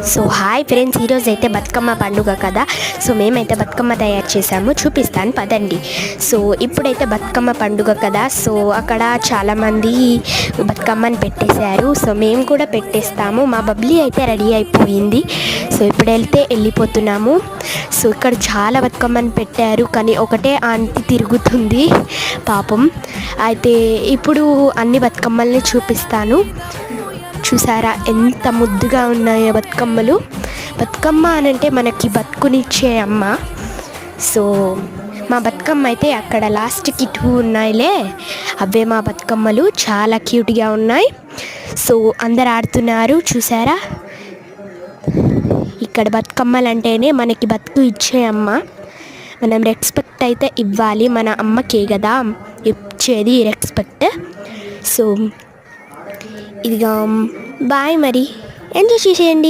So hi friends, ఈరోజు అయితే బతుకమ్మ పండుగ కదా. సో మేమైతే బతుకమ్మ తయారు చేసాము, చూపిస్తాను పదండి. సో ఇప్పుడైతే బతుకమ్మ పండుగ కదా, సో అక్కడ చాలామంది బతుకమ్మని పెట్టేశారు. సో మేము కూడా పెట్టేస్తాము. మా బబ్లీ అయితే రెడీ అయిపోయింది. సో ఇప్పుడు వెళ్ళిపోతున్నాము. సో ఇక్కడ చాలా బతుకమ్మని పెట్టారు, కానీ ఒకటే ఆంటీ తిరుగుతుంది పాపం. అయితే ఇప్పుడు అన్ని బతుకమ్మల్ని చూపిస్తాను. చూసారా ఎంత ముద్దుగా ఉన్నాయో బతుకమ్మలు. బతుకమ్మ అనంటే మనకి బతుకునిచ్చే అమ్మ. సో మా బతుకమ్మ అయితే అక్కడ లాస్ట్కి 2 ఉన్నాయిలే, అవే మా బతుకమ్మలు. చాలా క్యూట్గా ఉన్నాయి. సో అందరు ఆడుతున్నారు చూసారా. ఇక్కడ బతుకమ్మలు అంటేనే మనకి బతుకు ఇచ్చే అమ్మ. మనం రెస్పెక్ట్ అయితే ఇవ్వాలి, మన అమ్మకే కదా ఇచ్చేది రెస్పెక్ట్. సో ఇదిగా బాయ్, మరి ఎంజాయ్ చేసేయండి.